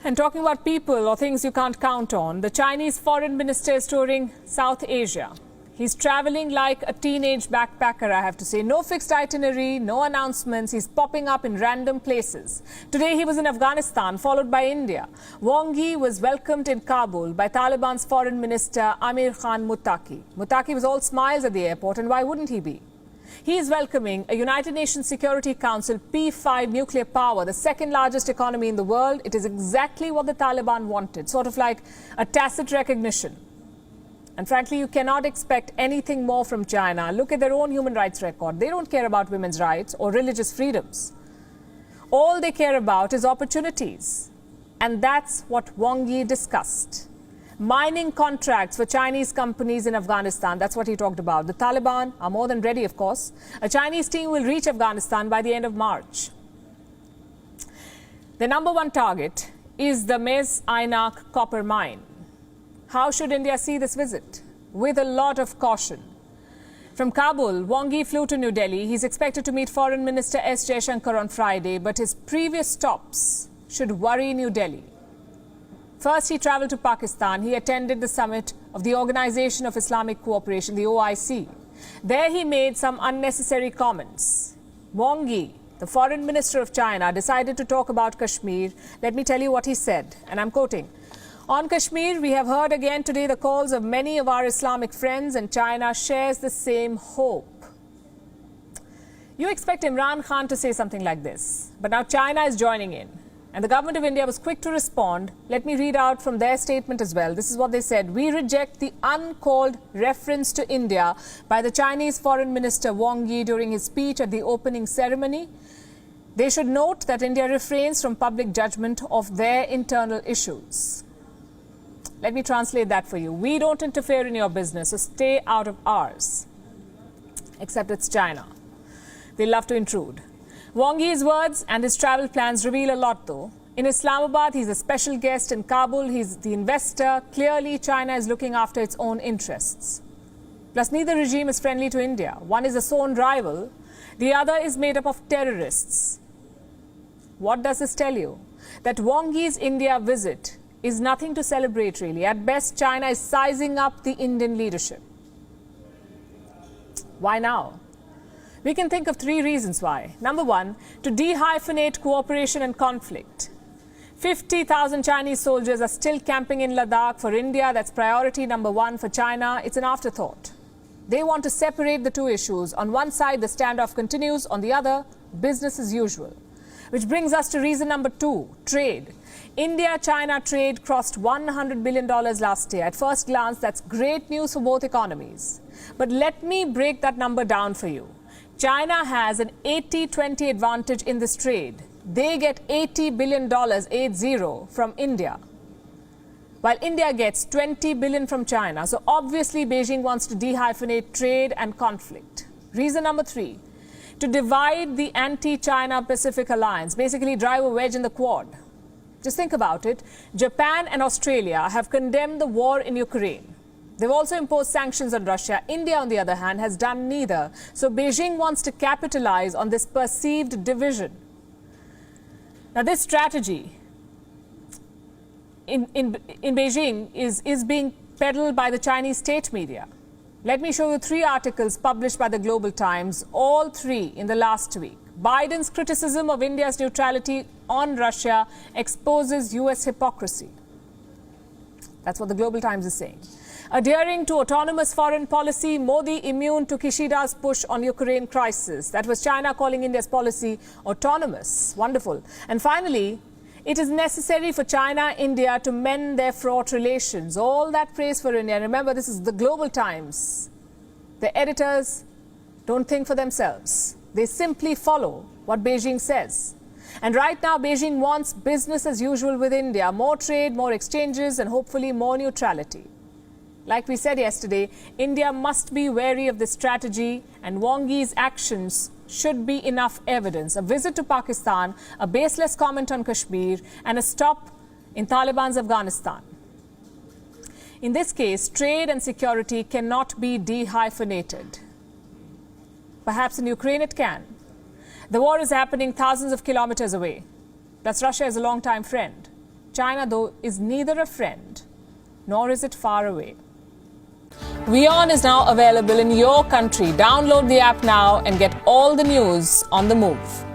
And talking about people or things you can't count on, the Chinese foreign minister is touring South Asia. He's traveling like a teenage backpacker, I have to say. No fixed itinerary, no announcements. He's popping up in random places. Today he was in Afghanistan, followed by India. Wang Yi was welcomed in Kabul by Taliban's foreign minister Amir Khan Muttaqi. Muttaqi was all smiles at the airport, and why wouldn't he be? He is welcoming a United Nations Security Council P5 nuclear power, the second largest economy in the world. It is exactly what the Taliban wanted, sort of like a tacit recognition. And frankly, you cannot expect anything more from China. Look at their own human rights record. They don't care about women's rights or religious freedoms. All they care about is opportunities. And that's what Wang Yi discussed. Mining contracts for Chinese companies in Afghanistan. That's what he talked about. The Taliban are more than ready, of course. A Chinese team will reach Afghanistan by the end of March. The number one target is the Mez Aynak copper mine. How should India see this visit? With a lot of caution. From Kabul, Wang Yi flew to New Delhi. He's expected to meet Foreign Minister S. Jaishankar on Friday, but his previous stops should worry New Delhi. First, he travelled to Pakistan. He attended the summit of the Organization of Islamic Cooperation, the OIC. There he made some unnecessary comments. Wang Yi, the foreign minister of China, decided to talk about Kashmir. Let me tell you what he said, and I'm quoting. On Kashmir, we have heard again today the calls of many of our Islamic friends, and China shares the same hope. You expect Imran Khan to say something like this, but now China is joining in. And the government of India was quick to respond. Let me read out from their statement as well. This is what they said. We reject the uncalled reference to India by the Chinese Foreign Minister Wang Yi during his speech at the opening ceremony. They should note that India refrains from public judgment of their internal issues. Let me translate that for you. We don't interfere in your business, so stay out of ours. Except it's China. They love to intrude. Wang Yi's words and his travel plans reveal a lot, though. In Islamabad, he's a special guest. In Kabul, he's the investor. Clearly, China is looking after its own interests. Plus, neither regime is friendly to India. One is a sworn rival. The other is made up of terrorists. What does this tell you? That Wang Yi's India visit is nothing to celebrate, really. At best, China is sizing up the Indian leadership. Why now? We can think of three reasons why. Number one, to dehyphenate cooperation and conflict. 50,000 Chinese soldiers are still camping in Ladakh. For India, that's priority number one. For China, it's an afterthought. They want to separate the two issues. On one side, the standoff continues. On the other, business as usual. Which brings us to reason number two, trade. India-China trade crossed $100 billion last year. At first glance, that's great news for both economies. But let me break that number down for you. China has an 80-20 advantage in this trade. They get $80 billion, 80, from India, while India gets $20 billion from China. So obviously Beijing wants to dehyphenate trade and conflict. Reason number three, to divide the anti-China Pacific alliance, basically drive a wedge in the Quad. Just think about it. Japan and Australia have condemned the war in Ukraine. They've also imposed sanctions on Russia. India, on the other hand, has done neither. So Beijing wants to capitalize on this perceived division. Now, this strategy in Beijing is being peddled by the Chinese state media. Let me show you three articles published by the Global Times, all three in the last week. Biden's criticism of India's neutrality on Russia exposes U.S. hypocrisy. That's what the Global Times is saying. Adhering to autonomous foreign policy, Modi immune to Kishida's push on Ukraine crisis. That was China calling India's policy autonomous. Wonderful. And finally, it is necessary for China, India to mend their fraught relations. All that praise for India. Remember, this is the Global Times. The editors don't think for themselves. They simply follow what Beijing says. And right now, Beijing wants business as usual with India. More trade, more exchanges, and hopefully more neutrality. Like we said yesterday, India must be wary of this strategy, and Wang Yi's actions should be enough evidence. A visit to Pakistan, a baseless comment on Kashmir, and a stop in Taliban's Afghanistan. In this case, trade and security cannot be dehyphenated. Perhaps in Ukraine it can. The war is happening thousands of kilometers away. Plus, Russia is a long-time friend. China, though, is neither a friend nor is it far away. WION is now available in your country. Download the app now and get all the news on the move.